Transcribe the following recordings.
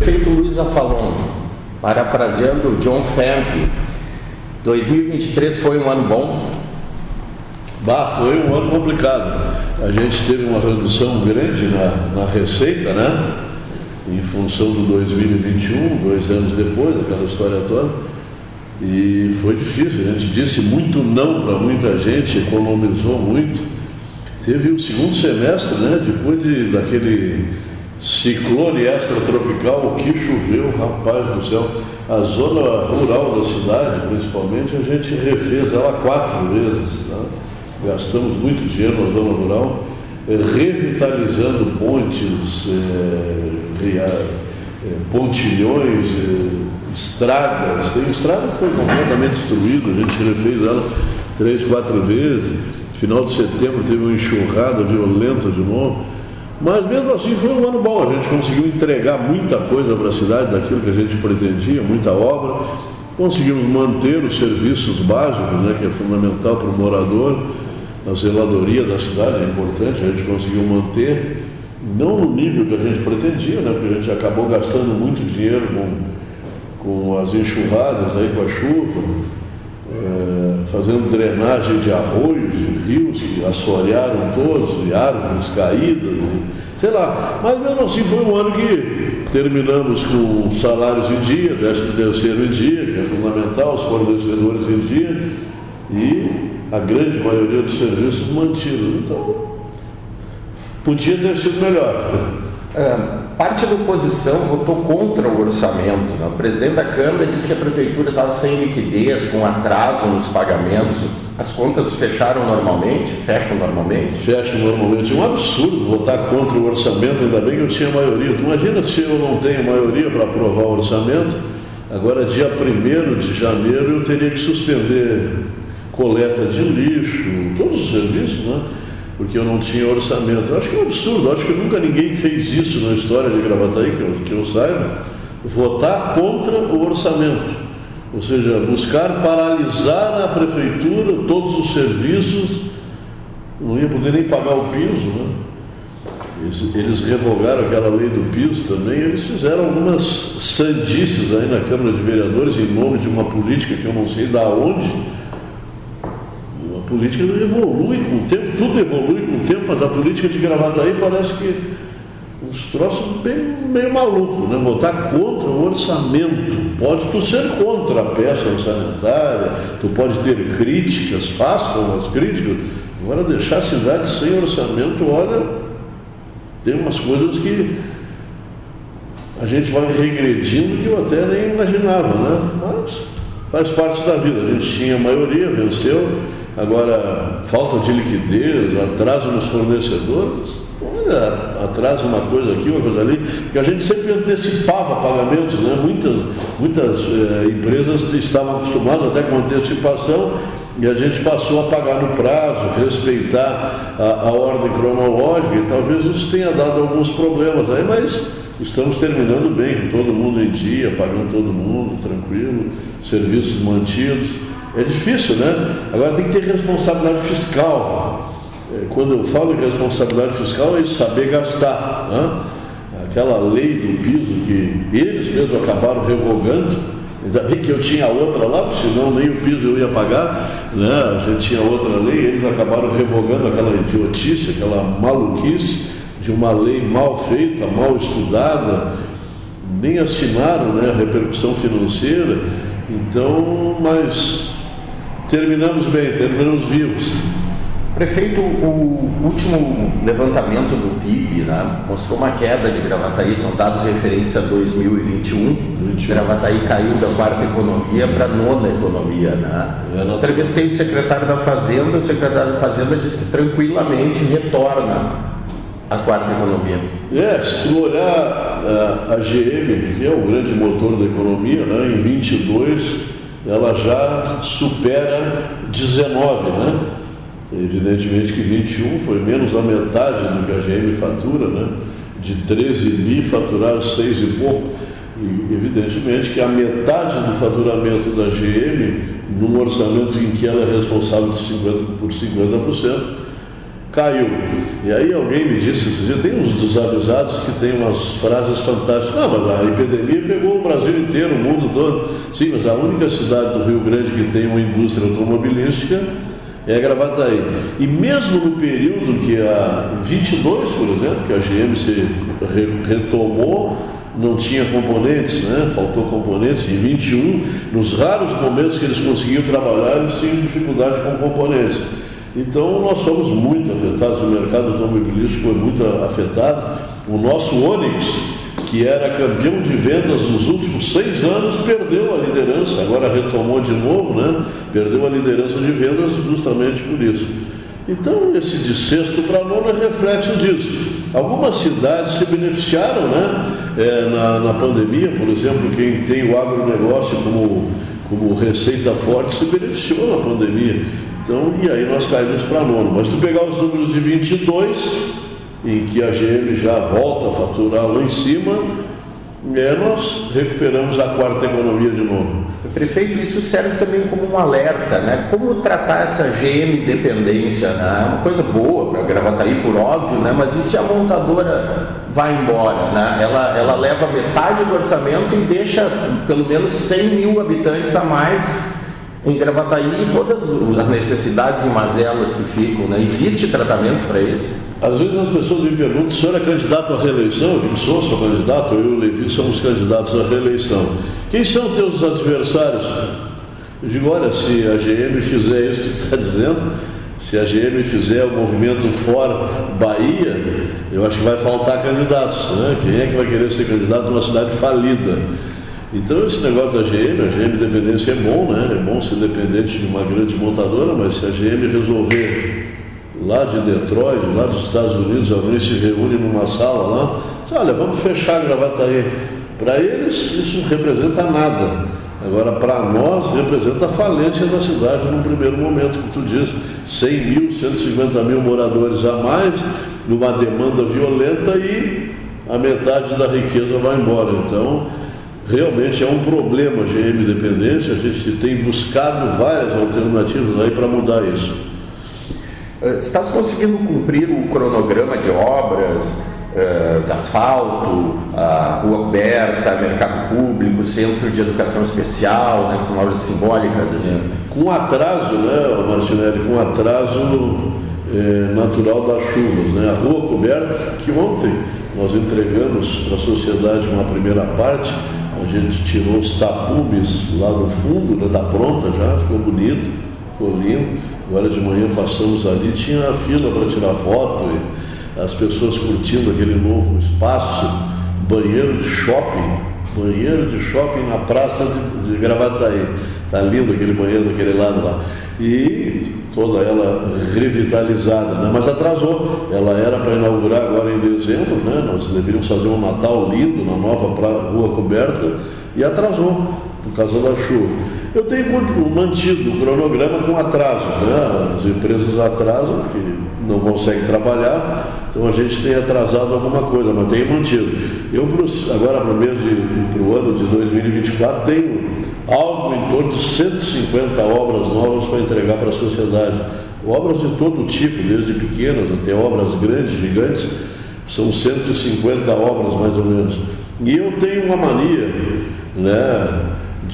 Prefeito Luiz Afalon, parafraseando John Franklin, 2023 foi um ano bom? Foi um ano complicado. A gente teve uma redução grande na receita, né? Em função do 2021, 2 anos depois, aquela história toda. E foi difícil, a gente disse muito não para muita gente, economizou muito. Teve o segundo semestre, né? Depois daquele ciclone extratropical, o que choveu, rapaz do céu. A zona rural da cidade, principalmente, a gente refez ela 4 vezes, né? Gastamos muito dinheiro na zona rural, revitalizando pontes, pontilhões, estradas. Tem estrada que foi completamente destruída, a gente refez ela 3, 4 vezes. Final de setembro teve uma enxurrada violenta de novo. Mas mesmo assim foi um ano bom, a gente conseguiu entregar muita coisa para a cidade, daquilo que a gente pretendia, muita obra. Conseguimos manter os serviços básicos, né, que é fundamental para o morador. A zeladoria da cidade é importante, a gente conseguiu manter, não no nível que a gente pretendia, né, porque a gente acabou gastando muito dinheiro com as enxurradas, aí, com a chuva, fazendo drenagem de arroios, de rios que assorearam todos, e árvores caídas, sei lá. Mas mesmo assim foi um ano que terminamos com salários em dia, 13º em dia, que é fundamental, os fornecedores em dia, e a grande maioria dos serviços mantidos. Então, podia ter sido melhor. Parte da oposição votou contra o orçamento, né? O presidente da Câmara disse que a Prefeitura estava sem liquidez, com atraso nos pagamentos. As contas fecharam normalmente? Fecham normalmente? Fecham normalmente. É um absurdo votar contra o orçamento, ainda bem que eu tinha maioria. Tu imagina se eu não tenho maioria para aprovar o orçamento, agora dia 1º de janeiro eu teria que suspender coleta de lixo, todos os serviços, né? Porque eu não tinha orçamento. Eu acho que é um absurdo, eu acho que nunca ninguém fez isso na história de Gravataí, que eu saiba, votar contra o orçamento. Ou seja, buscar paralisar a prefeitura, todos os serviços, não ia poder nem pagar o piso, né? Eles revogaram aquela lei do piso também, eles fizeram algumas sandices aí na Câmara de Vereadores em nome de uma política que eu não sei da onde. A política evolui com o tempo, tudo evolui com o tempo, mas a política de Gravataí parece que uns troços meio maluco, né? Votar contra o orçamento. Pode tu ser contra a peça orçamentária, tu pode ter críticas, façam as críticas. Agora deixar a cidade sem orçamento, olha, tem umas coisas que a gente vai regredindo que eu até nem imaginava, né? Mas faz parte da vida. A gente tinha maioria, venceu. Agora, falta de liquidez, atraso nos fornecedores, olha, atrasa uma coisa aqui, uma coisa ali, porque a gente sempre antecipava pagamentos, né? Muitas empresas estavam acostumadas até com antecipação e a gente passou a pagar no prazo, respeitar a ordem cronológica e talvez isso tenha dado alguns problemas aí, mas estamos terminando bem, com todo mundo em dia, pagando todo mundo, tranquilo, serviços mantidos. É difícil, né? Agora tem que ter responsabilidade fiscal. Quando eu falo em responsabilidade fiscal, é saber gastar, né? Aquela lei do piso que eles mesmos acabaram revogando, ainda bem que eu tinha outra lá, porque senão nem o piso eu ia pagar, né? A gente tinha outra lei, eles acabaram revogando aquela idiotice, aquela maluquice de uma lei mal feita, mal estudada, nem assinaram, né, a repercussão financeira. Então, mas terminamos bem, terminamos vivos. Prefeito, o último levantamento do PIB, né, mostrou uma queda de Gravataí, são dados referentes a 2021. Gravataí caiu da 4ª economia para a 9ª economia. Né? Eu entrevistei o secretário da Fazenda disse que tranquilamente retorna à 4ª economia. Se tu olhar a GM, que é o grande motor da economia, né, em 22 ela já supera 19, né? Evidentemente que 21 foi menos da metade do que a GM fatura, né? De 13 bi faturaram 6 e pouco. E evidentemente que a metade do faturamento da GM, num orçamento em que ela é responsável por 50%, caiu. E aí alguém me disse esses dias, tem uns desavisados que tem umas frases fantásticas. Não, mas a epidemia pegou o Brasil inteiro, o mundo todo. Sim, mas a única cidade do Rio Grande que tem uma indústria automobilística é Gravataí. E mesmo no período que a 22, por exemplo, que a GM se retomou, não tinha componentes, né? Faltou componentes. Em 21, nos raros momentos que eles conseguiam trabalhar, eles tinham dificuldade com componentes. Então nós fomos muito afetados, o mercado automobilístico foi muito afetado. O nosso Onix, que era campeão de vendas nos últimos 6 anos, perdeu a liderança, agora retomou de novo, né? Perdeu a liderança de vendas justamente por isso. Então esse de sexto para nono é reflexo disso. Algumas cidades se beneficiaram, né? Na pandemia, por exemplo, quem tem o agronegócio como receita forte se beneficiou na pandemia. Então, e aí nós caímos para nono. Mas se tu pegar os números de 22, em que a GM já volta a faturar lá em cima, nós recuperamos a quarta economia de novo. Prefeito, isso serve também como um alerta, né? Como tratar essa GM dependência, né? É uma coisa boa para Gravataí, por óbvio, né? Mas e se a montadora vai embora, né? Ela leva metade do orçamento e deixa pelo menos 100 mil habitantes a mais em Gravataí e todas as necessidades e mazelas que ficam, né? Existe tratamento para isso? Às vezes as pessoas me perguntam, o senhor é candidato à reeleição? Eu digo, sou candidato, eu e o Levi somos candidatos à reeleição. Quem são teus adversários? Eu digo, olha, se a GM fizer isso que você está dizendo, se a GM fizer o movimento fora Bahia, eu acho que vai faltar candidatos, né? Quem é que vai querer ser candidato numa cidade falida? Então esse negócio da GM, a GM Dependência é bom, né? É bom ser dependente de uma grande montadora, mas se a GM resolver lá de Detroit, lá dos Estados Unidos, alguém se reúne numa sala lá, diz, olha, vamos fechar Gravataí. Para eles isso não representa nada. Agora para nós representa a falência da cidade num primeiro momento, como tu diz, 100 mil, 150 mil moradores a mais, numa demanda violenta e a metade da riqueza vai embora. Então, realmente é um problema a GM Dependência, a gente tem buscado várias alternativas aí para mudar isso. Estás conseguindo cumprir o cronograma de obras, de asfalto, rua coberta, mercado público, centro de educação especial, né, que são obras simbólicas? Assim. Com atraso, né, Martinelli, com atraso natural das chuvas, né? A rua coberta, que ontem nós entregamos para a sociedade uma primeira parte, a gente tirou os tapumes lá no fundo, né? Está pronta já, ficou bonito, ficou lindo. Agora de manhã passamos ali, tinha a fila para tirar foto, e as pessoas curtindo aquele novo espaço, banheiro de shopping na praça de Gravataí. Está lindo aquele banheiro daquele lado lá. E toda ela revitalizada, né? Mas atrasou. Ela era para inaugurar agora em dezembro, né? Nós deveríamos fazer um Natal lindo na nova rua coberta e atrasou por causa da chuva. Eu tenho mantido o cronograma com atraso, né? As empresas atrasam porque não conseguem trabalhar, então a gente tem atrasado alguma coisa, mas tenho mantido. Eu agora para o ano de 2024 tenho algo em torno de 150 obras novas para entregar para a sociedade. Obras de todo tipo, desde pequenas até obras grandes, gigantes, são 150 obras mais ou menos. E eu tenho uma mania, né?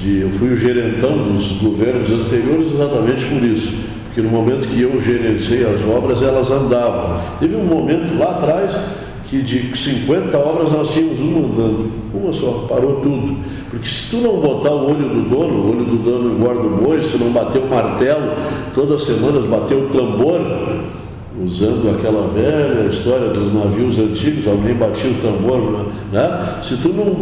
Eu fui o gerentão dos governos anteriores exatamente por isso, porque no momento que eu gerenciei as obras, elas andavam. Teve um momento lá atrás que de 50 obras nós tínhamos uma andando, uma só, parou tudo. Porque se tu não botar o olho do dono engorda o boi, se tu não bater o martelo, todas as semanas bater o tambor, usando aquela velha história dos navios antigos, alguém batia o tambor, né? Se tu não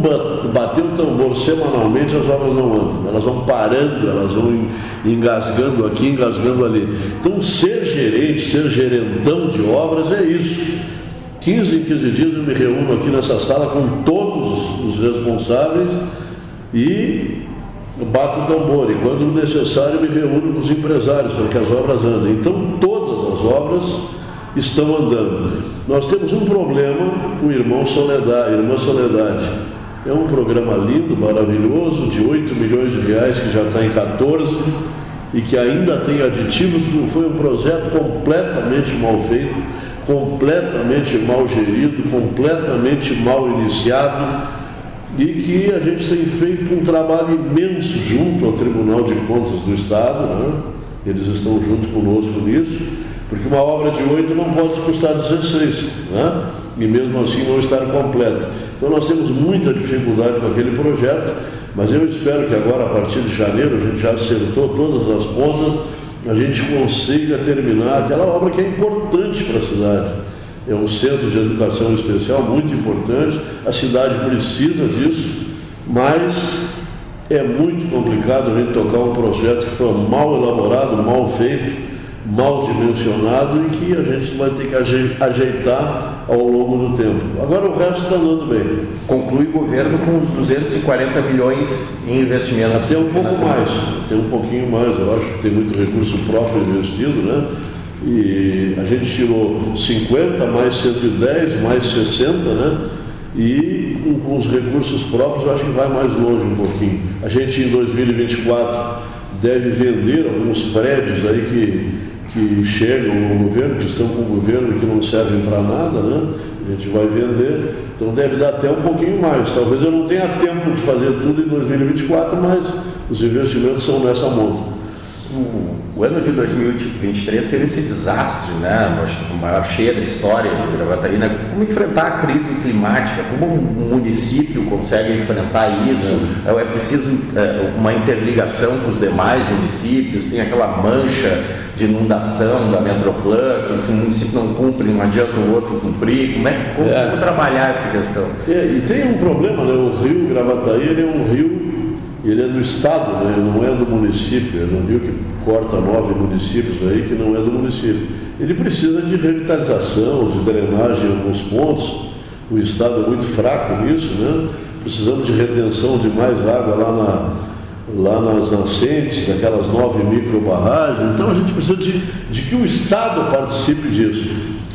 bater o tambor semanalmente, as obras não andam, elas vão parando, elas vão engasgando aqui, engasgando ali. Então ser gerente, ser gerentão de obras é isso. 15 em 15 dias eu me reúno aqui nessa sala com todos os responsáveis e bato o tambor, e quando necessário me reúno com os empresários para que as obras andem. Então todas as obras estão andando. Nós temos um problema com o Irmã Soledade. É um programa lindo, maravilhoso, de 8 milhões de reais, que já está em 14, e que ainda tem aditivos. Foi um projeto completamente mal feito, completamente mal gerido, completamente mal iniciado, e que a gente tem feito um trabalho imenso junto ao Tribunal de Contas do Estado, né? Eles estão junto conosco nisso, porque uma obra de 8 não pode custar 16, né? E mesmo assim não estar completa. Então nós temos muita dificuldade com aquele projeto, mas eu espero que agora, a partir de janeiro, a gente já acertou todas as pontas, a gente consiga terminar aquela obra que é importante para a cidade. É um centro de educação especial muito importante, a cidade precisa disso, mas é muito complicado a gente tocar um projeto que foi mal elaborado, mal feito, mal dimensionado e que a gente vai ter que ajeitar ao longo do tempo. Agora o resto está andando bem. Conclui o governo com os 240 milhões em investimentos. Tem um pouco mais, tem um pouquinho mais, eu acho que tem muito recurso próprio investido, né? E a gente tirou 50, mais 110, mais 60, né? E com os recursos próprios eu acho que vai mais longe um pouquinho. A gente em 2024 deve vender alguns prédios aí que chegam no governo, que estão com o governo e que não servem para nada, né? A gente vai vender, então deve dar até um pouquinho mais. Talvez eu não tenha tempo de fazer tudo em 2024, mas os investimentos são nessa monta. O ano de 2023 teve esse desastre, né? Acho que o maior cheia da história de Gravataí, né? Como enfrentar a crise climática? Como um município consegue enfrentar isso? É preciso uma interligação com os demais municípios? Tem aquela mancha de inundação da Metroplan, que se o município não cumpre, não adianta o outro cumprir. Como trabalhar essa questão? E tem um problema, né? O rio Gravataí, ele é um rio. Ele é do estado, né? Ele não é do município, é um rio que corta 9 municípios aí que não é do município. Ele precisa de revitalização, de drenagem em alguns pontos. O estado é muito fraco nisso, né? Precisamos de retenção de mais água lá nas nascentes, aquelas 9 microbarragens. Então a gente precisa de que o estado participe disso.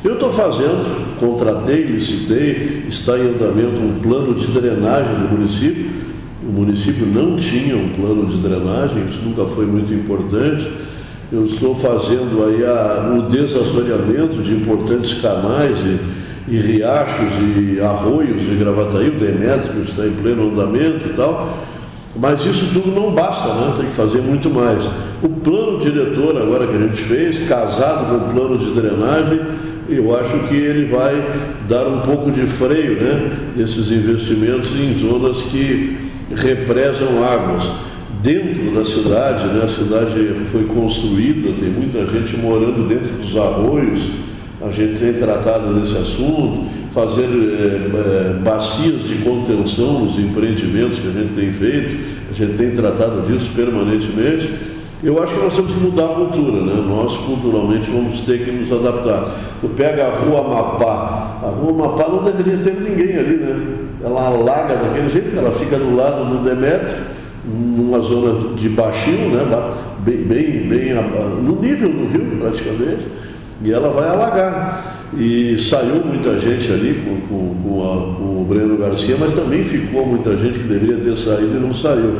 Eu estou fazendo, contratei, licitei, está em andamento um plano de drenagem do município. O município não tinha um plano de drenagem, isso nunca foi muito importante. Eu estou fazendo aí o desassoreamento de importantes canais e riachos e arroios de Gravataí, o Demétrio está em pleno andamento e tal. Mas isso tudo não basta, né? Tem que fazer muito mais. O plano diretor agora que a gente fez, casado com o plano de drenagem, eu acho que ele vai dar um pouco de freio, né? Nesses investimentos em zonas que represam águas dentro da cidade, né? A cidade foi construída, tem muita gente morando dentro dos arroios. A gente tem tratado desse assunto, fazer bacias de contenção nos empreendimentos que a gente tem feito, a gente tem tratado disso permanentemente. Eu acho que nós temos que mudar a cultura, né? Nós culturalmente vamos ter que nos adaptar. Tu pega a Rua Amapá não deveria ter ninguém ali, né? Ela alaga daquele jeito, ela fica do lado do Demétrio, numa zona de baixinho, né? bem no nível do rio praticamente, e ela vai alagar. E saiu muita gente ali com o Breno Garcia, mas também ficou muita gente que deveria ter saído e não saiu.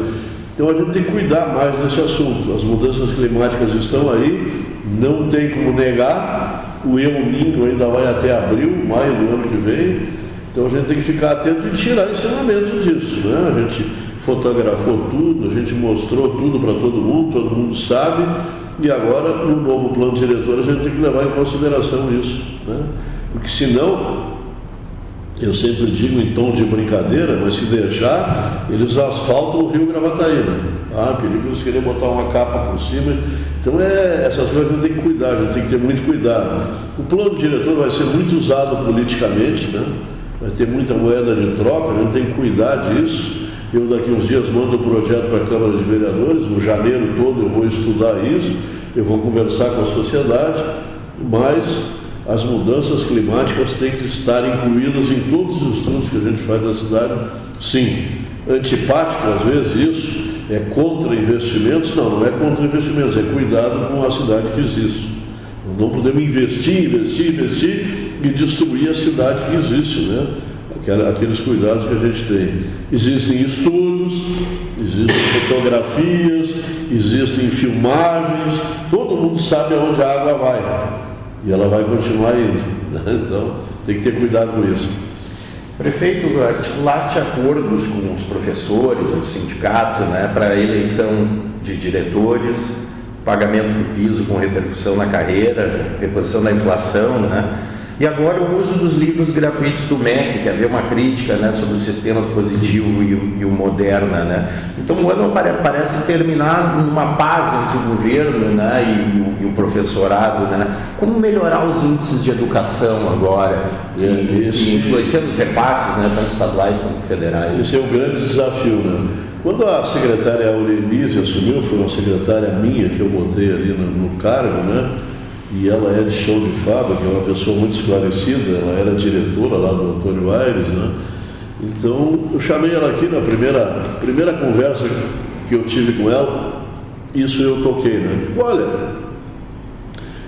Então a gente tem que cuidar mais desse assunto. As mudanças climáticas estão aí, não tem como negar. O El Niño ainda vai até abril, maio do ano que vem. Então a gente tem que ficar atento e tirar ensinamentos disso, né? A gente fotografou tudo, a gente mostrou tudo para todo mundo sabe. E agora, no novo plano diretor, a gente tem que levar em consideração isso, né? Porque senão, eu sempre digo em tom de brincadeira, mas se deixar, eles asfaltam o rio Gravataí, né? Perigo eles querem botar uma capa por cima. Então essas coisas a gente tem que cuidar, a gente tem que ter muito cuidado. O plano diretor vai ser muito usado politicamente, né? Vai ter muita moeda de troca, a gente tem que cuidar disso. Eu daqui uns dias mando o projeto para a Câmara de Vereadores, no janeiro todo eu vou estudar isso, eu vou conversar com a sociedade, mas as mudanças climáticas têm que estar incluídas em todos os estudos que a gente faz da cidade, sim. Antipático, às vezes, isso é contra investimentos? Não é contra investimentos, é cuidado com a cidade que existe. Nós não podemos investir e destruir a cidade que existe, né? Aqueles cuidados que a gente tem. Existem estudos, estudos, existem fotografias, existem filmagens, todo mundo sabe aonde a água vai e ela vai continuar indo, né? Então tem que ter cuidado com isso. Prefeito, articulaste acordos com os professores, o sindicato, né, para a eleição de diretores, pagamento do piso com repercussão na carreira, reposição da inflação, né? E agora o uso dos livros gratuitos do MEC, que havia uma crítica, né, sobre os sistemas Positivo e o Moderna, né? Então o ano parece terminar numa paz entre o governo, né, e o professorado, né? Como melhorar os índices de educação agora, que influenciam os repasses, né, tanto estaduais quanto federais? Esse é o grande desafio, né? Quando a secretária Aurelise assumiu, foi uma secretária minha que eu botei ali no cargo, né? E ela é de chão de fábrica, é uma pessoa muito esclarecida, ela era diretora lá do Antônio Aires, né? Então, eu chamei ela aqui na primeira conversa que eu tive com ela, isso eu toquei, né? Tipo, olha,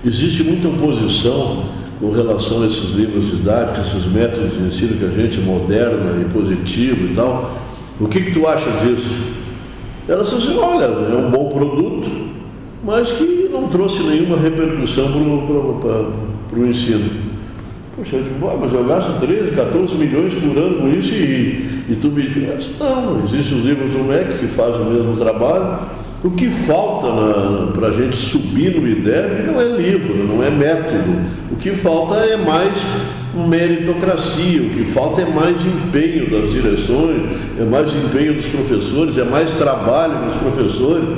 existe muita oposição com relação a esses livros didáticos, esses métodos de ensino que a gente moderna e positivo e tal. O que tu acha disso? Ela disse assim, olha, é um bom produto, mas que não trouxe nenhuma repercussão para o ensino. Poxa, eu digo, mas eu gasto 13, 14 milhões por ano com isso e tu me diz, não, existem os livros do MEC que fazem o mesmo trabalho. O que falta para a gente subir no IDEB não é livro, não é método. O que falta é mais meritocracia, o que falta é mais empenho das direções, é mais empenho dos professores, é mais trabalho com os professores.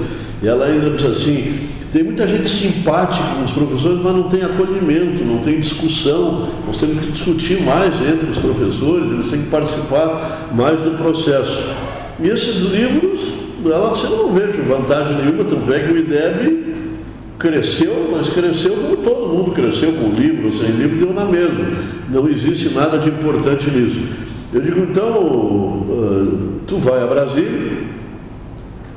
E ela ainda diz assim, tem muita gente simpática com os professores, mas não tem acolhimento, não tem discussão. Nós temos que discutir mais entre os professores, eles têm que participar mais do processo. E esses livros, eu não vejo vantagem nenhuma, tanto é que o IDEB cresceu, mas cresceu como todo mundo cresceu, com livro ou sem livro, deu na mesma. Não existe nada de importante nisso. Eu digo, então, tu vai a Brasília,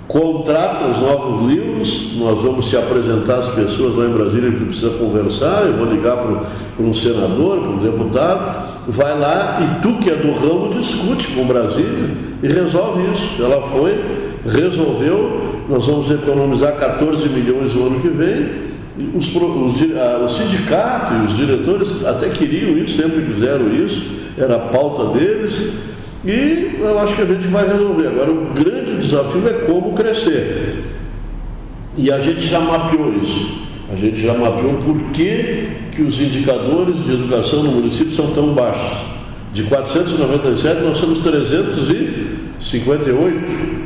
contrata os novos livros, nós vamos te apresentar as pessoas lá em Brasília que tu precisa conversar, eu vou ligar para um senador, para um deputado, vai lá e tu que é do ramo discute com Brasília e resolve isso. Ela foi, resolveu, nós vamos economizar 14 milhões no ano que vem. O sindicato e os diretores até queriam isso, sempre quiseram isso, era a pauta deles. E eu acho que a gente vai resolver. Agora, o grande desafio é como crescer. E a gente já mapeou isso. A gente já mapeou por que os indicadores de educação no município são tão baixos. De 497, nós somos 358.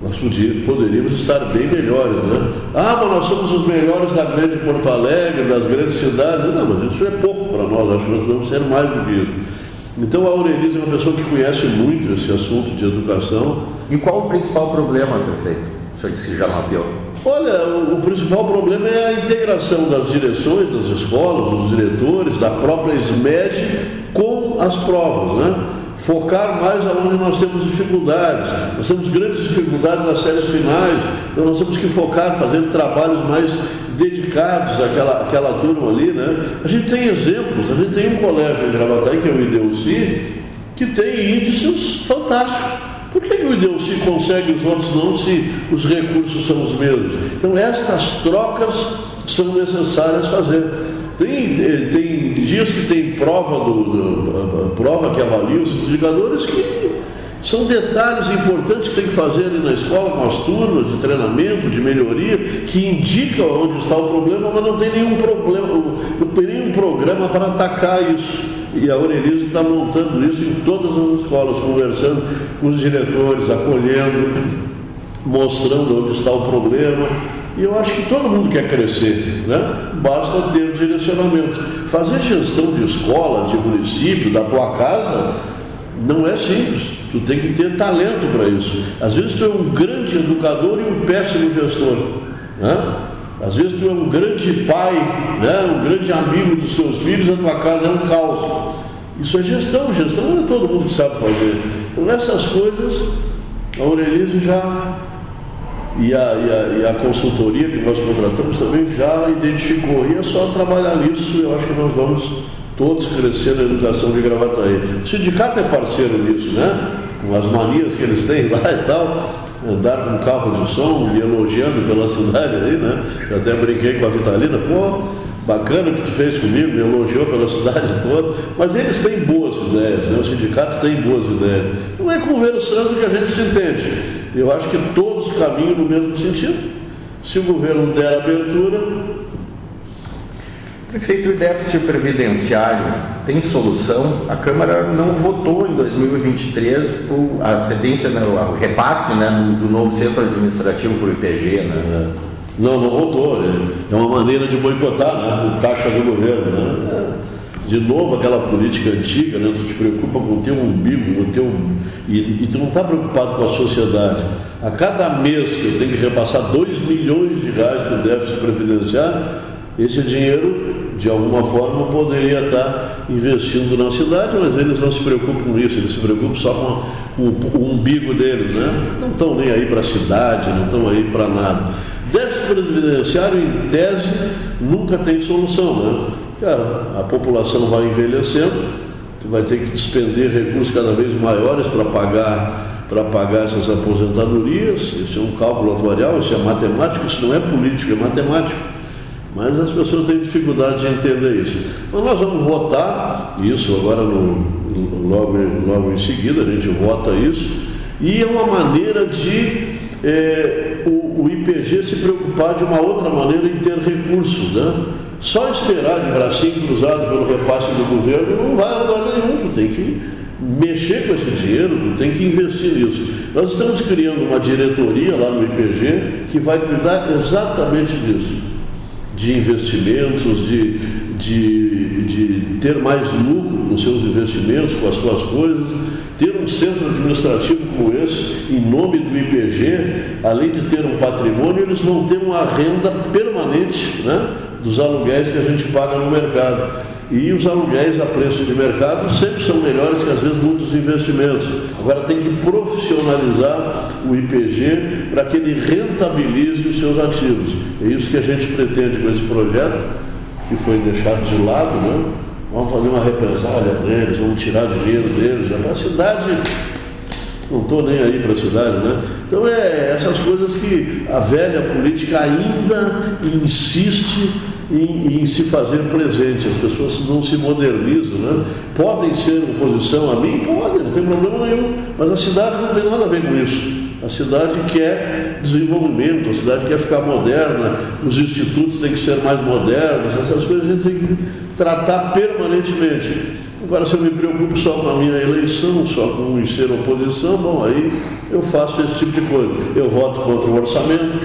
Nós poderíamos estar bem melhores, né? Ah, mas nós somos os melhores da grande Porto Alegre, das grandes cidades. Não, mas isso é pouco para nós. Acho que nós devemos ser mais do que isso. Então a Aurelise é uma pessoa que conhece muito esse assunto de educação. E qual o principal problema, prefeito? O senhor disse que já mapeou. Olha, o principal problema é a integração das direções, das escolas, dos diretores, da própria SMED com as provas, né? Focar mais aonde nós temos dificuldades. Nós temos grandes dificuldades nas séries finais, então nós temos que focar, fazer trabalhos mais dedicados àquela turma ali, né? A gente tem exemplos, a gente tem um colégio em Gravataí, que é o IDEUCI, que tem índices fantásticos. Por que o IDEUCI consegue e os outros não, se os recursos são os mesmos? Então estas trocas são necessárias fazer. Tem dias que tem prova que avalia os indicadores, que são detalhes importantes que tem que fazer ali na escola, com as turmas de treinamento, de melhoria, que indicam onde está o problema, mas não tem nenhum programa para atacar isso. E a Aurelise está montando isso em todas as escolas, conversando com os diretores, acolhendo, mostrando onde está o problema. E eu acho que todo mundo quer crescer, né? Basta ter direcionamento. Fazer gestão de escola, de município, da tua casa, não é simples. Tu tem que ter talento para isso. Às vezes tu é um grande educador e um péssimo gestor, né? Às vezes tu é um grande pai, né? Um grande amigo dos teus filhos, a tua casa é um caos. Isso é gestão. Gestão não é todo mundo que sabe fazer. Então essas coisas, a Aurelise já... E a consultoria que nós contratamos também já identificou. E é só trabalhar nisso. Eu acho que nós vamos todos crescer na educação de Gravataí. O sindicato é parceiro nisso, né? com as manias que eles têm lá e tal, andar com um carro de som, me elogiando pela cidade aí, né? Eu até brinquei com a Vitalina, pô, bacana o que tu fez comigo, me elogiou pela cidade toda, mas eles têm boas ideias, né? O sindicato tem boas ideias. Então é conversando que a gente se entende. Eu acho que todos caminham no mesmo sentido. Se o governo der abertura... Prefeito, o déficit previdenciário tem solução? A Câmara não votou em 2023 a cedência, o repasse, né, do novo centro administrativo para o IPG, né? Não votou. É uma maneira de boicotar, né, o caixa do governo, né? De novo aquela política antiga, né? Tu te preocupa com o teu umbigo, e tu não está preocupado com a sociedade. A cada mês que eu tenho que repassar 2 milhões de reais para o déficit previdenciário, esse dinheiro, de alguma forma, poderia estar investindo na cidade, mas eles não se preocupam com isso, eles se preocupam só com o umbigo deles, né? Não estão nem aí para a cidade, não estão aí para nada. Déficit previdenciário, em tese, nunca tem solução, né? A população vai envelhecendo, tu vai ter que despender recursos cada vez maiores para pagar essas aposentadorias. Isso é um cálculo atuarial, isso é matemático, isso não é político, é matemático. Mas as pessoas têm dificuldade de entender isso. Mas nós vamos votar isso agora, logo em seguida, a gente vota isso, e é uma maneira de o IPG se preocupar de uma outra maneira em ter recursos, né? Só esperar de bracinho cruzado pelo repasse do governo não vai a lugar nenhum. Tu tem que mexer com esse dinheiro, tu tem que investir nisso. Nós estamos criando uma diretoria lá no IPG que vai cuidar exatamente disso, de investimentos, de ter mais lucro com seus investimentos, com as suas coisas. Ter um centro administrativo como esse, em nome do IPG, além de ter um patrimônio, eles vão ter uma renda permanente, né, dos aluguéis que a gente paga no mercado. E os aluguéis a preço de mercado sempre são melhores que, às vezes, muitos investimentos. Agora tem que profissionalizar o IPG para que ele rentabilize os seus ativos. É isso que a gente pretende com esse projeto, que foi deixado de lado, né? Vamos fazer uma represália para eles, vamos tirar dinheiro deles. Para a cidade, não estou nem aí para a cidade, né? Então essas coisas que a velha política ainda insiste em se fazer presente. As pessoas não se modernizam, né? Podem ser oposição a mim? Podem, não tem problema nenhum, mas a cidade não tem nada a ver com isso. A cidade quer desenvolvimento, a cidade quer ficar moderna, os institutos têm que ser mais modernos, essas coisas a gente tem que tratar permanentemente. Agora, se eu me preocupo só com a minha eleição, só com ser oposição, bom, aí eu faço esse tipo de coisa. Eu voto contra o orçamento,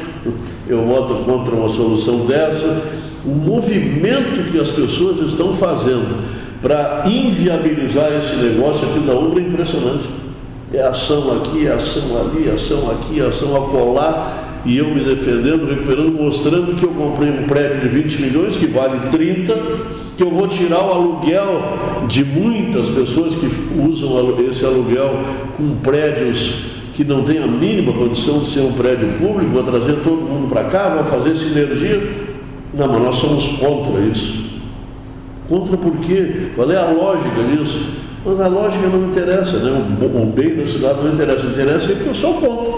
eu voto contra uma solução dessa. O movimento que as pessoas estão fazendo para inviabilizar esse negócio aqui da Ubra é impressionante. É ação aqui, é ação ali, ação aqui, ação acolá, e eu me defendendo, recuperando, mostrando que eu comprei um prédio de 20 milhões, que vale 30, que eu vou tirar o aluguel de muitas pessoas que usam esse aluguel com prédios que não têm a mínima condição de ser um prédio público, vou trazer todo mundo para cá, vou fazer sinergia. Não, mas nós somos contra isso. Contra por quê? Qual é a lógica disso? Mas a lógica não me interessa, né? O bem da cidade não interessa. Interessa é porque eu sou contra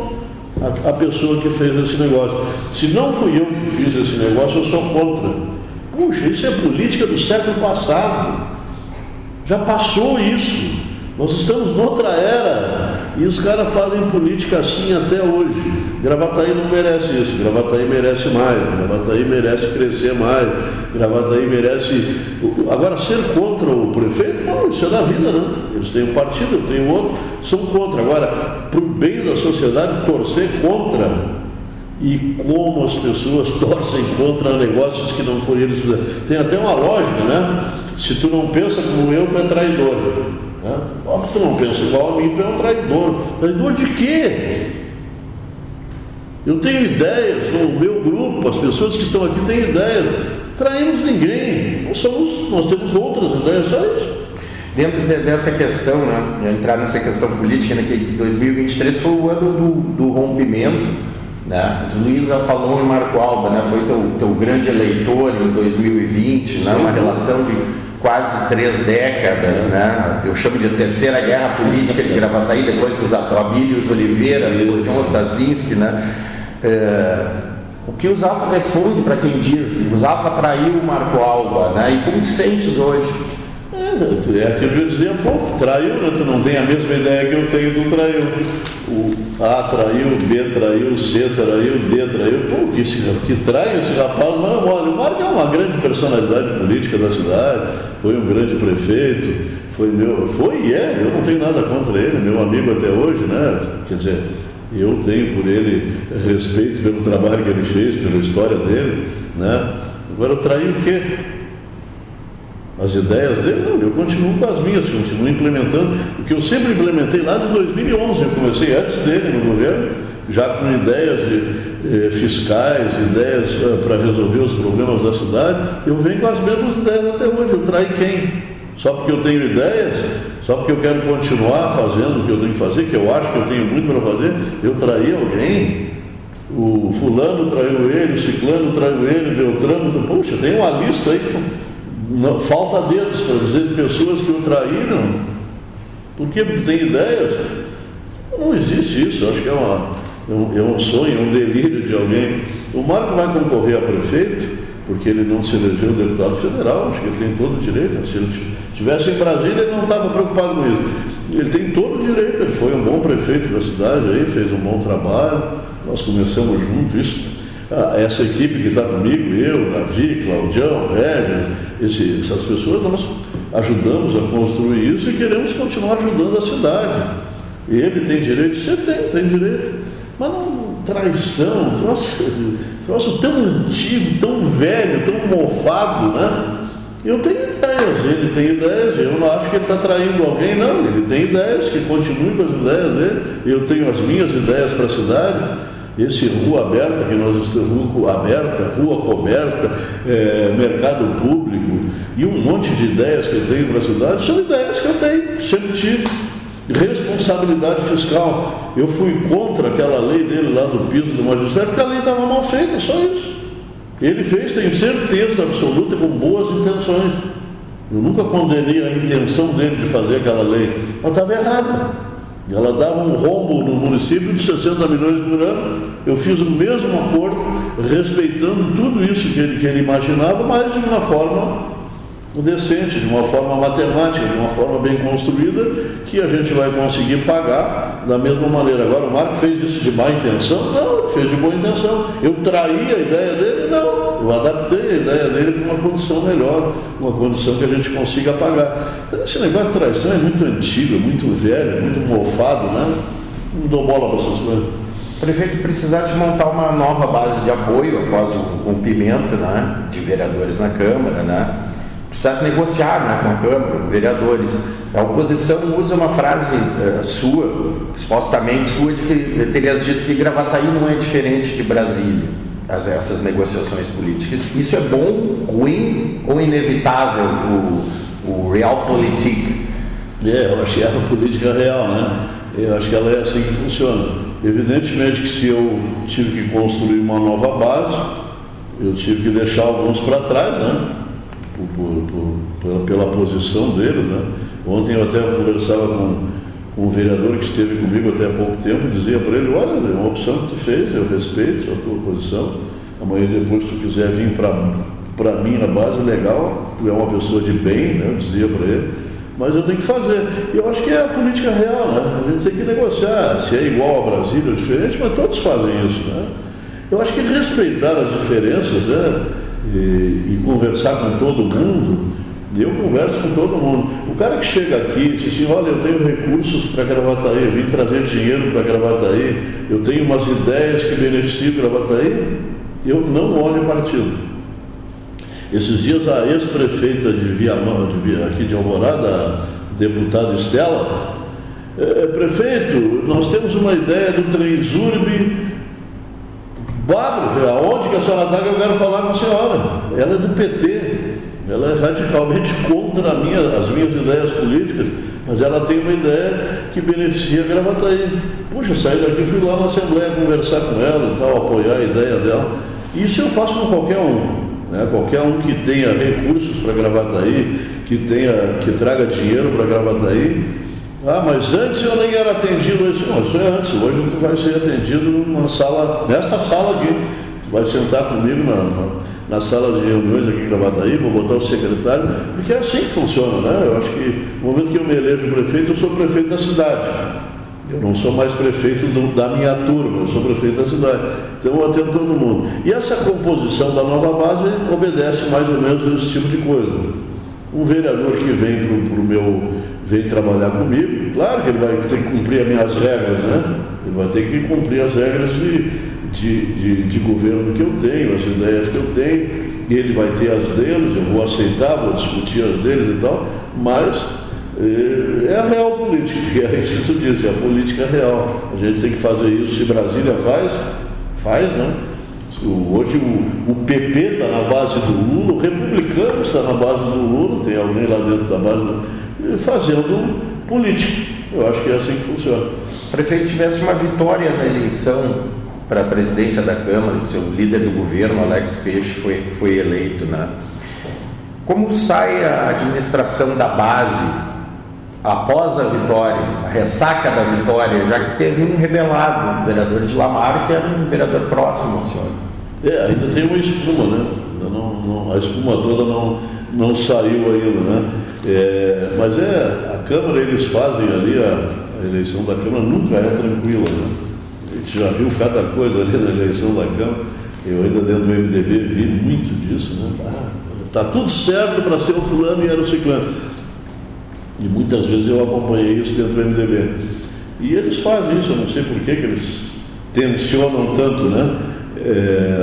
a pessoa que fez esse negócio. Se não fui eu que fiz esse negócio, eu sou contra. Puxa, isso é política do século passado. Já passou isso. Nós estamos noutra era. E os caras fazem política assim até hoje. Gravataí não merece isso. Gravataí merece mais. Gravataí merece crescer mais. Gravataí merece... Agora, ser contra o prefeito, não, isso é da vida, não. Eles têm um partido, eu tenho outro, são contra. Agora, para o bem da sociedade, torcer contra. E como as pessoas torcem contra negócios que não foram eles fizeram. Tem até uma lógica, né? Se tu não pensa como eu, tu é traidor. Né? Óbvio que tu não pensa igual a mim, tu é um traidor. Traidor de quê? Eu tenho ideias, no meu grupo, as pessoas que estão aqui têm ideias. Traímos ninguém. Nós temos outras ideias, só isso. Dentro dessa questão, né, entrar nessa questão política, né, que 2023 foi o ano do rompimento, né? O Luiz já falou em Marco Alba, né, foi teu grande eleitor em 2020, né, uma relação de quase 3 décadas, né? Eu chamo de terceira guerra política de Gravataí, depois dos Abílios Oliveira, depois de Ostazinski, né? O que o Zafra responde para quem diz? O Zafra traiu o Marco Alba, né? E como te sentes hoje? É aquilo que eu dizia há pouco, traiu, né? Tu não tem a mesma ideia que eu tenho do traiu. O A traiu, B traiu, C traiu, D traiu. Pô, que trai esse rapaz? Não, olha, o Marco é uma grande personalidade política da cidade, foi um grande prefeito, eu não tenho nada contra ele, meu amigo até hoje, né? Quer dizer, eu tenho por ele respeito pelo trabalho que ele fez, pela história dele, né? Agora, traiu o quê? As ideias dele? Não, eu continuo com as minhas, continuo implementando o que eu sempre implementei lá de 2011. Eu comecei antes dele no governo, já com ideias fiscais, ideias para resolver os problemas da cidade. Eu venho com as mesmas ideias até hoje. Eu traí quem? Só porque eu tenho ideias? Só porque eu quero continuar fazendo o que eu tenho que fazer, que eu acho que eu tenho muito para fazer? Eu traí alguém? O fulano traiu ele, o ciclano traiu ele, Beltrano... Poxa, tem uma lista aí... Não, falta dedos para dizer de pessoas que o traíram. Por quê? Porque tem ideias. Não existe isso. Eu acho que é um sonho, um delírio de alguém. O Marco vai concorrer a prefeito porque ele não se elegeu deputado federal. Acho que ele tem todo o direito. Se ele estivesse em Brasília, ele não estava preocupado com isso. Ele tem todo o direito. Ele foi um bom prefeito da cidade, aí, fez um bom trabalho. Nós começamos juntos isso. Essa equipe que está comigo, eu, Davi, Claudião, Regis, essas pessoas, nós ajudamos a construir isso e queremos continuar ajudando a cidade. Ele tem direito? Você tem direito. Mas não, traição, troço tão antigo, tão velho, tão mofado, né? Eu tenho ideias, ele tem ideias, eu não acho que ele está traindo alguém, não. Ele tem ideias, que continue com as ideias dele. Eu tenho as minhas ideias para a cidade. Esse rua aberta, rua coberta, mercado público e um monte de ideias que eu tenho para a cidade, são ideias que eu tenho, sempre tive. Responsabilidade fiscal. Eu fui contra aquela lei dele lá do piso do magistério, porque a lei estava mal feita, só isso. Ele fez, tenho certeza absoluta, com boas intenções. Eu nunca condenei a intenção dele de fazer aquela lei, mas estava errada. Ela dava um rombo no município de 60 milhões por ano. Eu fiz o mesmo acordo, respeitando tudo isso que ele imaginava, mas de uma forma decente, de uma forma matemática, de uma forma bem construída, que a gente vai conseguir pagar da mesma maneira. Agora, o Marco fez isso de má intenção? Não, ele fez de boa intenção. Eu traí a ideia dele? Não, eu adaptei a ideia dele para uma condição melhor, uma condição que a gente consiga pagar. Então, esse negócio de traição é muito antigo, é muito velho, é muito mofado, né? Não dou bola para essas coisas. O prefeito precisasse montar uma nova base de apoio após o rompimento, né, de vereadores na Câmara, né? Precisasse negociar, né, com a Câmara, com vereadores. A oposição usa uma frase sua, supostamente sua, de que terias dito que Gravataí não é diferente de Brasília, essas negociações políticas. Isso é bom, ruim ou inevitável, o realpolitik? Eu acho que é a política real, né? Eu acho que ela é assim que funciona. Evidentemente que se eu tive que construir uma nova base, eu tive que deixar alguns para trás, né? Pela posição deles, né? Ontem eu até conversava com um vereador que esteve comigo até há pouco tempo e dizia para ele: olha, é uma opção que tu fez, eu respeito a tua posição, amanhã depois se tu quiser vir para mim na base, legal, tu é uma pessoa de bem, né? Eu dizia para ele, mas eu tenho que fazer. E eu acho que é a política real, né? A gente tem que negociar, se é igual a Brasília ou diferente, mas todos fazem isso, né? Eu acho que respeitar as diferenças, né? E conversar com todo mundo. Eu converso com todo mundo. O cara que chega aqui e diz assim: olha, eu tenho recursos para Gravataí, eu vim trazer dinheiro para Gravataí, eu tenho umas ideias que beneficiam Gravataí, eu não olho partido. Esses dias a ex-prefeita de Viamão, aqui de Alvorada, a deputada Estela, prefeito, nós temos uma ideia do Transurb. Aonde que a senhora está, que eu quero falar com a senhora? Ela é do PT, ela é radicalmente contra as minhas ideias políticas, mas ela tem uma ideia que beneficia Gravataí. Puxa, saí daqui, fui lá na Assembleia conversar com ela e tal, apoiar a ideia dela. Isso eu faço com qualquer um. né? Qualquer um que tenha recursos para Gravataí, que traga dinheiro para Gravataí. Ah, mas antes eu nem era atendido. Não, isso é antes. Hoje tu vai ser atendido nesta sala aqui. Tu vai sentar comigo na sala de reuniões aqui em Gravataí, vou botar o secretário, porque é assim que funciona, né? Eu acho que no momento que eu me elejo prefeito, eu sou prefeito da cidade. Eu não sou mais prefeito da minha turma, eu sou prefeito da cidade. Então eu atendo todo mundo. E essa composição da nova base obedece mais ou menos a esse tipo de coisa. Um vereador que vem trabalhar comigo, claro que ele vai ter que cumprir as minhas regras, né? Ele vai ter que cumprir as regras de governo que eu tenho, as ideias que eu tenho, ele vai ter as deles, eu vou aceitar, vou discutir as deles e tal, mas é a real política, que é isso que tu disse, é a política real. A gente tem que fazer isso. Se Brasília faz, né? Hoje o PP está na base do Lula, o republicano está na base do Lula, tem alguém lá dentro da base fazendo política. Eu acho que é assim que funciona. Se o prefeito tivesse uma vitória na eleição para a presidência da Câmara, que seu líder do governo, Alex Peixe, foi eleito, né? Como sai a administração da base após a vitória, a ressaca da vitória, já que teve um rebelado, o vereador de Lamar, que era um vereador próximo ao senhor? Ainda tem uma espuma, né? A espuma toda não saiu ainda, né? Mas a Câmara, eles fazem ali, a eleição da Câmara nunca é tranquila, né? A gente já viu cada coisa ali na eleição da Câmara. Eu ainda dentro do MDB vi muito disso, né? Tá tudo certo para ser o fulano e era o ciclano. E muitas vezes eu acompanhei isso dentro do MDB. E eles fazem isso, eu não sei por que eles tensionam tanto, né?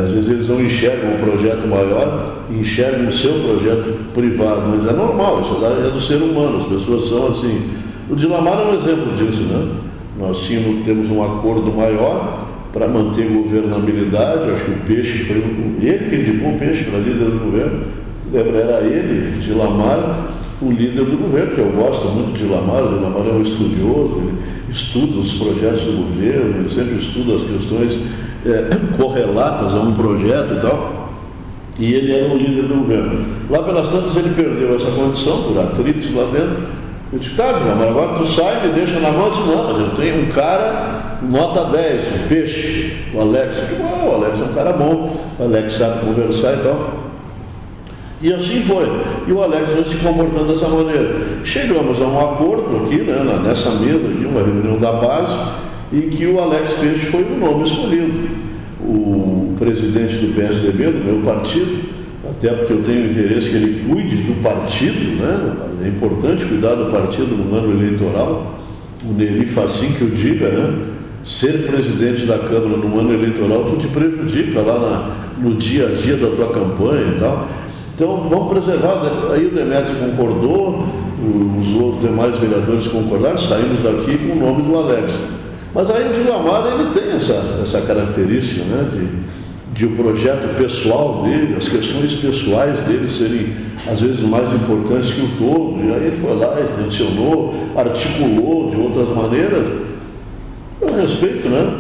Às vezes eles não enxergam o projeto maior, enxergam o seu projeto privado, mas é normal, isso é do ser humano, as pessoas são assim. O de Lamar é um exemplo disso, né? Nós temos um acordo maior para manter governabilidade. Acho que o Peixe foi ele que indicou o Peixe para líder do governo. Lembra, era ele, de Lamar, o líder do governo, que eu gosto muito de Lamar. O de Lamar é um estudioso, ele estuda os projetos do governo, ele sempre estuda as questões correlatas a um projeto e tal, e ele era o líder do governo. Lá pelas tantas ele perdeu essa condição, por atritos lá dentro. Eu disse, tá, mas agora tu sai, me deixa na mão. Eu disse, não, mas eu tenho um cara nota 10, um Peixe, o Alex. O Alex é um cara bom, o Alex sabe conversar e tal. E assim foi. E o Alex vai se comportando dessa maneira. Chegamos a um acordo aqui, né, nessa mesa aqui, uma reunião da base, em que o Alex Peixe foi o nome escolhido. O presidente do PSDB, do meu partido, até porque eu tenho interesse que ele cuide do partido, né? É importante cuidar do partido no ano eleitoral. O Neri faz assim que eu diga, né? Ser presidente da Câmara no ano eleitoral, tu te prejudica lá no dia a dia da tua campanha e tal. Então vamos preservar. Aí o Demetrio concordou, os outros demais vereadores concordaram, saímos daqui com o nome do Alex. Mas aí o de Lamar, ele tem essa característica, né, de o projeto pessoal dele, as questões pessoais dele serem às vezes mais importantes que o todo. E aí ele foi lá e tensionou, articulou de outras maneiras. Eu respeito, né?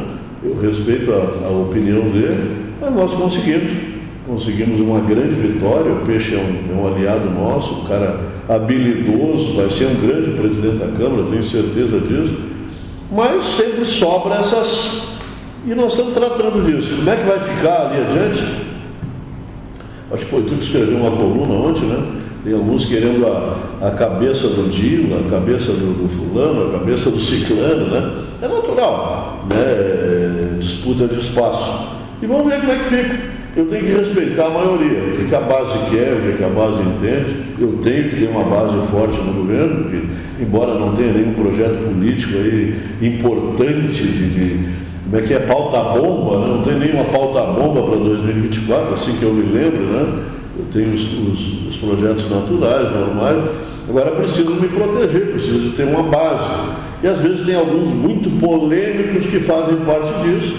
Eu respeito a opinião dele, mas nós conseguimos uma grande vitória. O Peixe é um aliado nosso, um cara habilidoso, vai ser um grande presidente da Câmara, tenho certeza disso. Mas sempre sobra essas... E nós estamos tratando disso. Como é que vai ficar ali adiante? Acho que foi tu que escreveu uma coluna ontem, né? Tem alguns querendo a cabeça do Dila, a cabeça do fulano, a cabeça do ciclano, né? É natural, né? Disputa de espaço. E vamos ver como é que fica. Eu tenho que respeitar a maioria, o que a base quer, o que a base entende. Eu tenho que ter uma base forte no governo, porque, embora não tenha nenhum projeto político aí importante como é que é, pauta-bomba, né? Não tem nenhuma pauta-bomba para 2024, assim que eu me lembro, né? Eu tenho os projetos naturais, normais. Agora preciso me proteger, preciso ter uma base. E às vezes tem alguns muito polêmicos que fazem parte disso.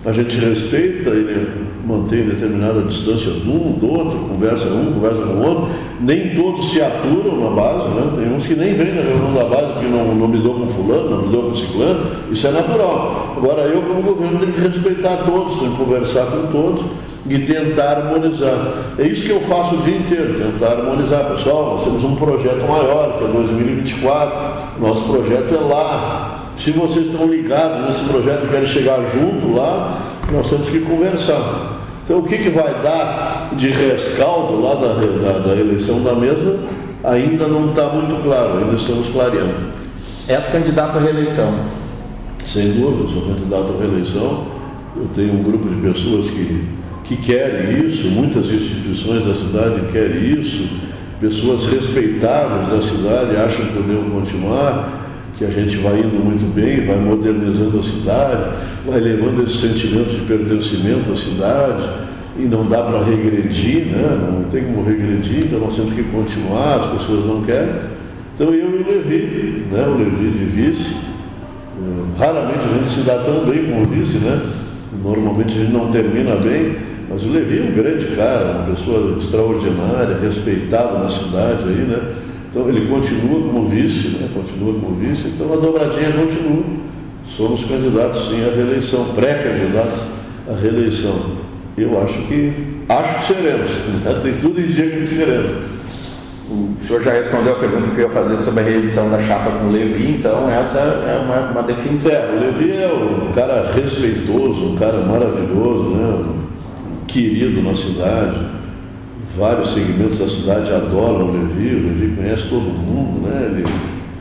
a gente respeita, ele mantém determinada distância de um, do outro, conversa com o outro. Nem todos se aturam na base, né? Tem uns que nem vêm na reunião da base porque não me dou com fulano, não me dou com ciclano. Isso é natural. Agora eu, como governo, tenho que respeitar todos, tenho que conversar com todos e tentar harmonizar. É isso que eu faço o dia inteiro, tentar harmonizar. Pessoal, nós temos um projeto maior, que é 2024, nosso projeto é lá. Se vocês estão ligados nesse projeto e querem chegar junto lá, nós temos que conversar. Então, o que vai dar de rescaldo lá da eleição da mesa, ainda não está muito claro, ainda estamos clareando. És candidato à reeleição? Sem dúvida, eu sou candidato à reeleição. Eu tenho um grupo de pessoas que querem isso, muitas instituições da cidade querem isso, pessoas respeitáveis da cidade acham que eu devo continuar, que a gente vai indo muito bem, vai modernizando a cidade, vai levando esse sentimento de pertencimento à cidade, e não dá para regredir, né? Não tem como regredir, então nós temos que continuar, as pessoas não querem. Então eu e o Levi, né? O Levi de vice, raramente a gente se dá tão bem com o vice, né? Normalmente a gente não termina bem, mas o Levi é um grande cara, uma pessoa extraordinária, respeitado na cidade aí, né? Então ele continua como vice, né? Continua como vice, então a dobradinha continua. Somos candidatos sim à reeleição, pré-candidatos à reeleição. Eu acho que seremos, né? Tem tudo indica que seremos. O senhor já respondeu a pergunta que eu ia fazer sobre a reeleição da chapa com o Levi, então essa é uma definição. O Levi é um cara respeitoso, um cara maravilhoso, né? Querido na cidade. Vários segmentos da cidade adoram o Levi conhece todo mundo, né?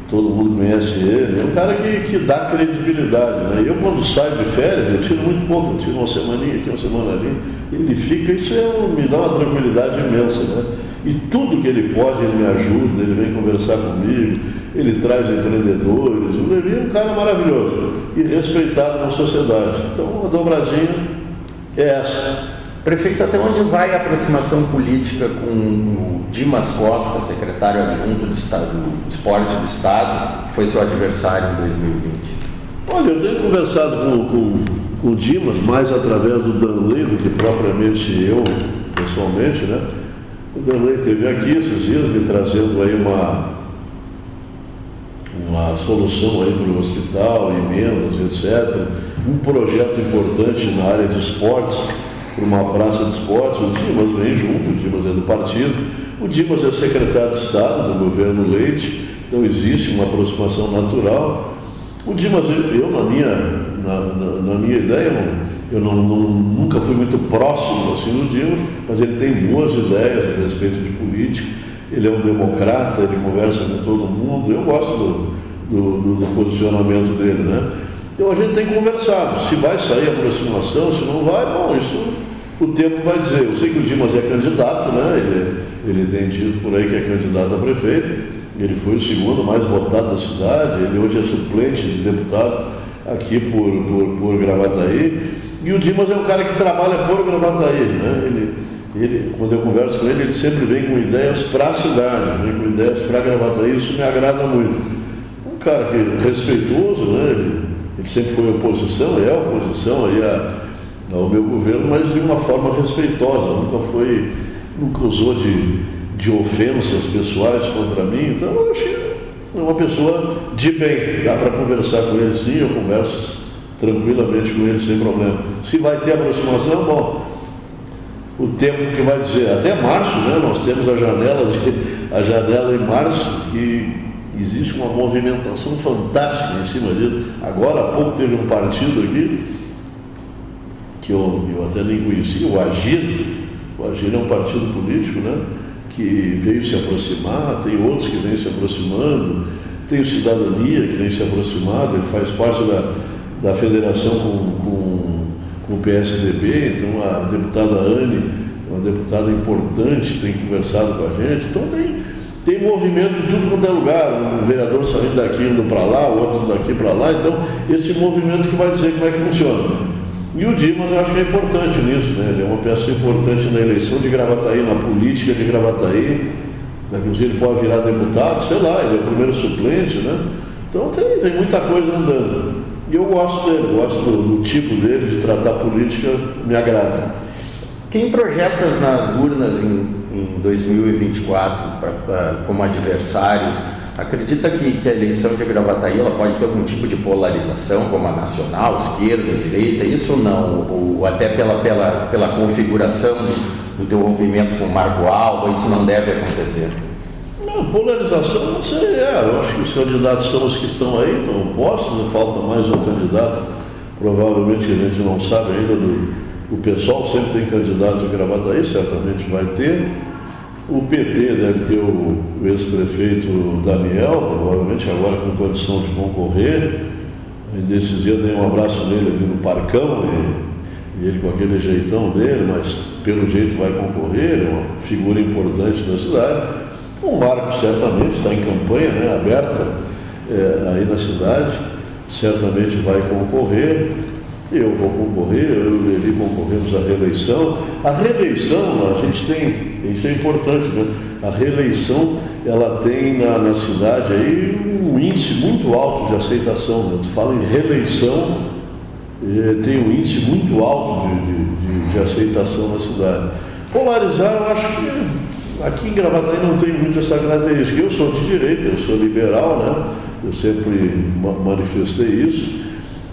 Todo mundo conhece ele, é um cara que dá credibilidade, né? Eu quando saio de férias, eu tiro muito pouco, eu tiro uma semaninha aqui, uma semana ali, ele fica, isso me dá uma tranquilidade imensa, né? E tudo que ele pode, ele me ajuda, ele vem conversar comigo, ele traz empreendedores, o Levi é um cara maravilhoso e respeitado na sociedade. Então a dobradinha é essa. Prefeito, até onde vai a aproximação política com o Dimas Costa, secretário adjunto do Esporte do Estado, que foi seu adversário em 2020? Olha, eu tenho conversado com o Dimas, mais através do Danley do que propriamente eu, pessoalmente, né? O Danley esteve aqui esses dias me trazendo aí uma solução aí para o hospital, emendas, etc. Um projeto importante na área de esportes, para uma praça de esportes. O Dimas vem junto, o Dimas é do partido, o Dimas é secretário de Estado do governo Leite, então existe uma aproximação natural. O Dimas, eu na minha ideia, eu nunca fui muito próximo assim do Dimas, mas ele tem boas ideias a respeito de política, ele é um democrata, ele conversa com todo mundo, eu gosto do posicionamento dele, né? Então a gente tem conversado, se vai sair aproximação, se não vai, bom, isso o tempo vai dizer. Eu sei que o Dimas é candidato, né? Ele tem dito por aí que é candidato a prefeito, ele foi o segundo mais votado da cidade, ele hoje é suplente de deputado aqui por Gravataí, e o Dimas é um cara que trabalha por Gravataí, né? Ele, quando eu converso com ele sempre vem com ideias para a cidade, vem com ideias para Gravataí, isso me agrada muito. Um cara que respeitoso, né? Ele sempre foi oposição, é oposição aí ao meu governo, mas de uma forma respeitosa, nunca usou de ofensas pessoais contra mim, então eu acho que é uma pessoa de bem, dá para conversar com ele sim, eu converso tranquilamente com ele sem problema. Se vai ter aproximação, bom, o tempo que vai dizer, até março, né, nós temos a janela em março, que existe uma movimentação fantástica em cima disso. Agora há pouco teve um partido aqui, que eu até nem conhecia, o Agir. O Agir é um partido político, né, que veio se aproximar, tem outros que vêm se aproximando, tem o Cidadania que tem se aproximado, ele faz parte da federação com o PSDB, então a deputada Anne, uma deputada importante, tem conversado com a gente, então tem movimento em tudo quanto é lugar, um vereador saindo daqui indo para lá, outro daqui para lá, então esse movimento que vai dizer como é que funciona. E o Dimas eu acho que é importante nisso, né? Ele é uma peça importante na eleição de Gravataí, na política de Gravataí, inclusive ele pode virar deputado, sei lá, ele é o primeiro suplente, né? Então tem muita coisa andando. E eu gosto dele, gosto do tipo dele, de tratar política, me agrada. Quem projetas nas urnas em 2024 como adversários, acredita que a eleição de Gravataí ela pode ter algum tipo de polarização, como a nacional, esquerda, direita, isso ou não? Ou até pela configuração do teu rompimento com o Marco Alba, isso não deve acontecer? Não, polarização, não sei, eu acho que os candidatos são os que estão aí, estão postos, falta mais um candidato, provavelmente que a gente não sabe ainda, o pessoal sempre tem candidato em Gravataí, certamente vai ter. O PT deve ter o ex-prefeito Daniel, provavelmente agora com condição de concorrer. E desses dias dei um abraço nele ali no Parcão, e ele com aquele jeitão dele, mas pelo jeito vai concorrer, ele é uma figura importante da cidade. O Marco certamente está em campanha, né, aberta aí na cidade, certamente vai concorrer. Eu vou concorrer, eu e o Levi concorremos à reeleição. A reeleição, a gente tem, isso é importante, né? A reeleição, ela tem na cidade aí um índice muito alto de aceitação, né? Tu fala em reeleição, tem um índice muito alto de aceitação na cidade. Polarizar, eu acho que aqui em Gravataí não tem muito essa característica. Eu sou de direita, eu sou liberal, né? Eu sempre manifestei isso.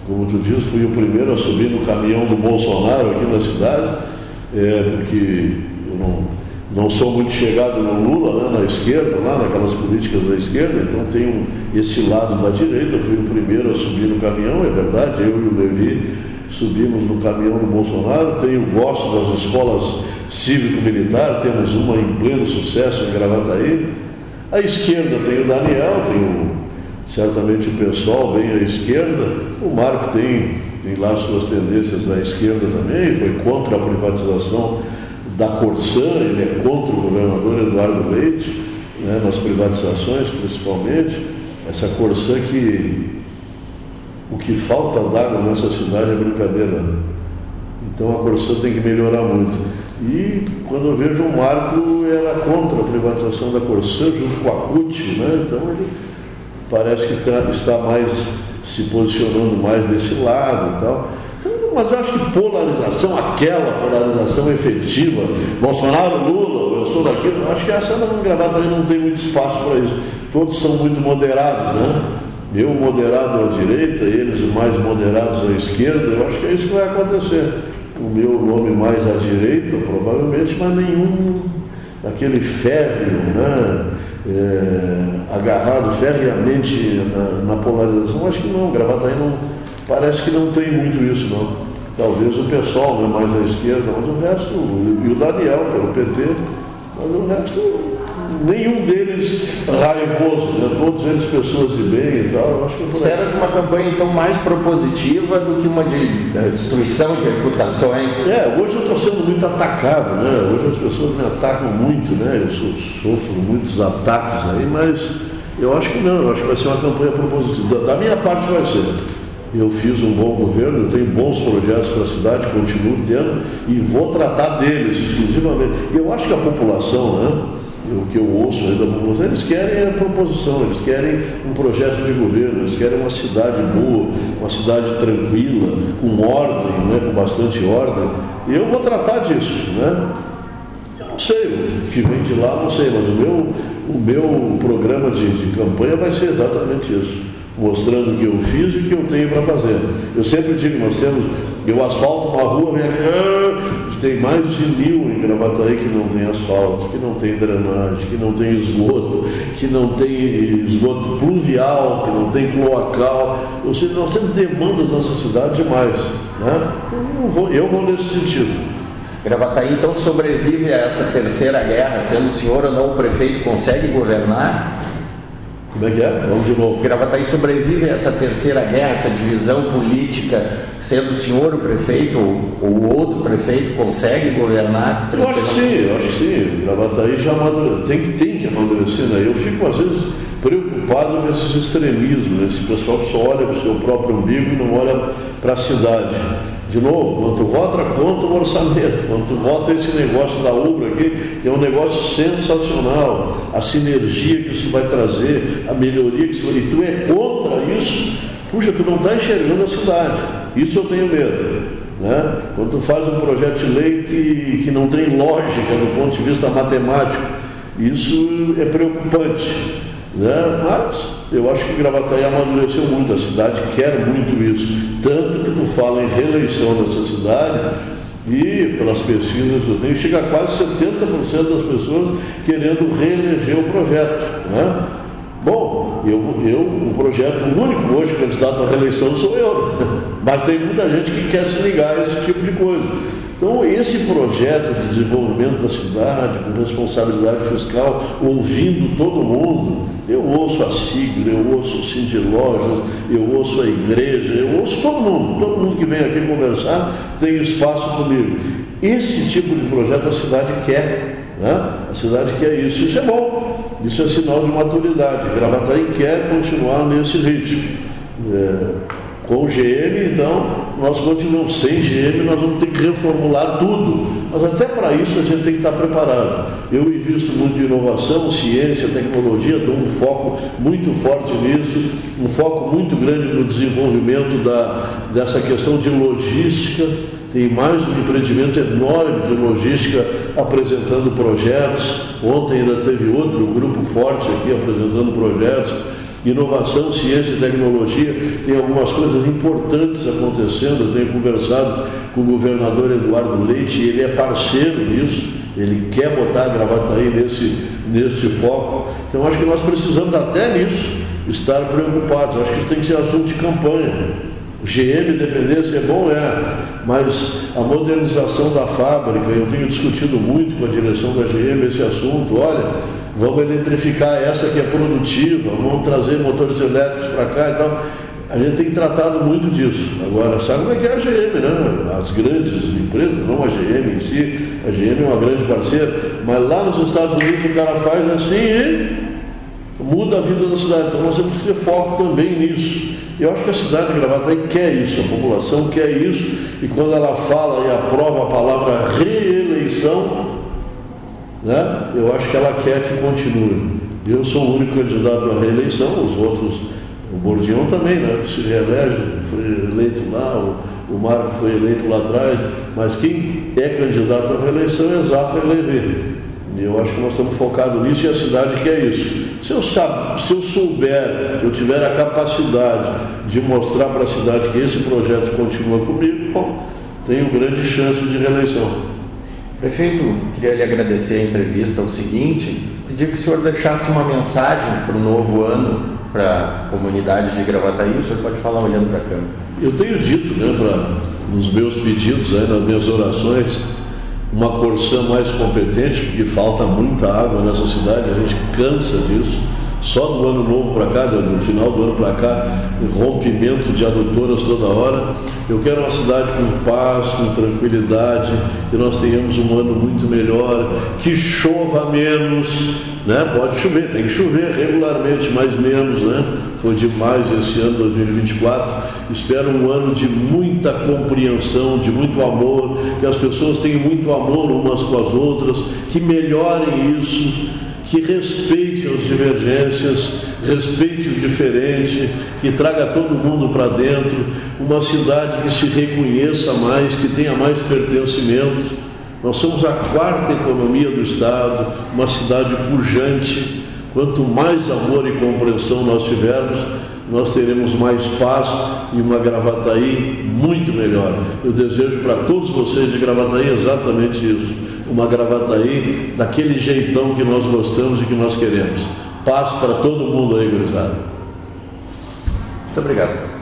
Como tu diz, fui o primeiro a subir no caminhão do Bolsonaro aqui na cidade, porque eu não sou muito chegado no Lula, né, na esquerda, lá naquelas políticas da esquerda, então tenho esse lado da direita. Eu fui o primeiro a subir no caminhão, é verdade, eu e o Levi subimos no caminhão do Bolsonaro. Gosto das escolas cívico-militar, temos uma em pleno sucesso em Gravataí. A esquerda tem o Daniel, certamente o pessoal bem à esquerda. O Marco tem lá suas tendências à esquerda também, foi contra a privatização da Corsã, ele é contra o governador Eduardo Leite, né, nas privatizações principalmente. Essa Corsã o que falta d'água nessa cidade é brincadeira. Então a Corsã tem que melhorar muito. E quando eu vejo o Marco, era contra a privatização da Corsã, junto com a CUT, né? Então ele parece que está mais se posicionando mais desse lado e tal. Então, mas eu acho que polarização, aquela polarização efetiva, Bolsonaro, Lula, eu sou daquilo, eu acho que essa não Gravataí não tem muito espaço para isso. Todos são muito moderados, né? Eu moderado à direita, eles mais moderados à esquerda. Eu acho que é isso que vai acontecer. O meu nome mais à direita, provavelmente, mas nenhum daquele férreo, né? Agarrado ferreamente na polarização. Acho que não, Gravataí não, parece que não tem muito isso, não. Talvez o pessoal, né, mais à esquerda, mas o resto, e o Daniel pelo PT, mas o resto, nenhum deles raivoso, né? Todos eles pessoas de bem e tal. Eu acho que esperas uma campanha então mais propositiva do que uma de destruição de reputações? Hoje eu estou sendo muito atacado, né? Hoje as pessoas me atacam muito, né? Eu sofro muitos ataques aí, mas eu acho que não, eu acho que vai ser uma campanha propositiva. Da minha parte vai ser. Eu fiz um bom governo, eu tenho bons projetos para a cidade, continuo tendo, e vou tratar deles exclusivamente. Eu acho que a população, né? O que eu ouço aí da população, eles querem a proposição, eles querem um projeto de governo, eles querem uma cidade boa, uma cidade tranquila, com ordem, né, com bastante ordem. E eu vou tratar disso, né? Eu não sei o que vem de lá, não sei, mas o meu programa de campanha vai ser exatamente isso, mostrando o que eu fiz e o que eu tenho para fazer. Eu sempre digo, eu asfalto uma rua, vem aqui, tem mais de 1000 em Gravataí que não tem asfalto, que não tem drenagem, que não tem esgoto, que não tem esgoto pluvial, que não tem cloacal. Ou seja, nós temos demandas na nossa cidade demais, né? Então eu vou nesse sentido. Gravataí então sobrevive a essa terceira guerra, sendo o senhor ou não o prefeito, consegue governar? Como é que é? Vamos de novo. Gravataí sobrevive a essa terceira guerra, essa divisão política, sendo o senhor o prefeito ou o outro prefeito, consegue governar? Eu acho que sim. Gravataí já tem que amadurecer, né? Eu fico, às vezes, preocupado com esses extremismos, né? Esse pessoal que só olha para o seu próprio umbigo e não olha para a cidade. De novo, quando tu vota contra o orçamento, quando tu vota esse negócio da Ubra aqui, que é um negócio sensacional, a sinergia que isso vai trazer, a melhoria que isso vai... E tu é contra isso, puxa, tu não está enxergando a cidade. Isso eu tenho medo, né? Quando tu faz um projeto de lei que não tem lógica do ponto de vista matemático, isso é preocupante, né? Mas eu acho que Gravataí amadureceu muito, a cidade quer muito isso, tanto que tu fala em reeleição nessa cidade e pelas pesquisas que eu tenho, chega a quase 70% das pessoas querendo reeleger o projeto, né? Bom, o projeto único hoje candidato à reeleição sou eu, mas tem muita gente que quer se ligar a esse tipo de coisa. Então, esse projeto de desenvolvimento da cidade, com responsabilidade fiscal, ouvindo todo mundo, eu ouço a Sigla, eu ouço o Cindy Lojas, eu ouço a igreja, eu ouço todo mundo que vem aqui conversar tem espaço comigo. Esse tipo de projeto a cidade quer, né? A cidade quer isso, isso é bom, isso é sinal de maturidade. Gravataí quer continuar nesse ritmo. Com o GM, então, nós continuamos. Sem GM, nós vamos ter que reformular tudo. Mas até para isso a gente tem que estar preparado. Eu invisto muito em inovação, ciência, tecnologia, dou um foco muito forte nisso, um foco muito grande no desenvolvimento dessa questão de logística. Tem mais um empreendimento enorme de logística apresentando projetos. Ontem ainda teve outro grupo forte aqui apresentando projetos. Inovação, ciência e tecnologia, tem algumas coisas importantes acontecendo. Eu tenho conversado com o governador Eduardo Leite e ele é parceiro nisso, ele quer botar a Gravataí nesse foco. Então acho que nós precisamos até nisso estar preocupados. Acho que isso tem que ser assunto de campanha. O GM, dependência é bom, mas a modernização da fábrica, eu tenho discutido muito com a direção da GM esse assunto. Olha, vamos eletrificar essa que é produtiva, vamos trazer motores elétricos para cá e tal. A gente tem tratado muito disso. Agora, sabe como é que é a GM, né? As grandes empresas, não a GM em si, a GM é uma grande parceira, mas lá nos Estados Unidos o cara faz assim e muda a vida da cidade. Então nós temos que ter foco também nisso. Eu acho que a cidade de Gravataí quer isso, a população quer isso, e quando ela fala e aprova a palavra reeleição, né, eu acho que ela quer que continue. Eu sou o único candidato à reeleição, os outros, o Bordião também, né, se reelege, foi eleito lá, o Marco foi eleito lá atrás, mas quem é candidato à reeleição é Zaffer Levi. E eu acho que nós estamos focados nisso e a cidade quer isso. Se eu souber, se eu tiver a capacidade de mostrar para a cidade que esse projeto continua comigo, bom, tenho grande chance de reeleição. Prefeito, queria lhe agradecer a entrevista. O seguinte, pedir que o senhor deixasse uma mensagem para o novo ano, para a comunidade de Gravataí. O senhor pode falar olhando para a câmera. Eu tenho dito, né, nos meus pedidos, nas minhas orações, uma Corsã mais competente, porque falta muita água nessa cidade, a gente cansa disso. Só do ano novo para cá, do final do ano para cá, rompimento de adutoras toda hora. Eu quero uma cidade com paz, com tranquilidade, que nós tenhamos um ano muito melhor, que chova menos, né? Pode chover, tem que chover regularmente, mas menos, né? Foi demais esse ano 2024. Espero um ano de muita compreensão, de muito amor, que as pessoas tenham muito amor umas com as outras, que melhorem isso, que respeite as divergências, respeite o diferente, que traga todo mundo para dentro, uma cidade que se reconheça mais, que tenha mais pertencimento. Nós somos a 4ª economia do Estado, uma cidade pujante. Quanto mais amor e compreensão nós tivermos, nós teremos mais paz e uma Gravataí muito melhor. Eu desejo para todos vocês de Gravataí exatamente isso, uma Gravataí daquele jeitão que nós gostamos e que nós queremos. Paz para todo mundo aí, gurizada. Muito obrigado.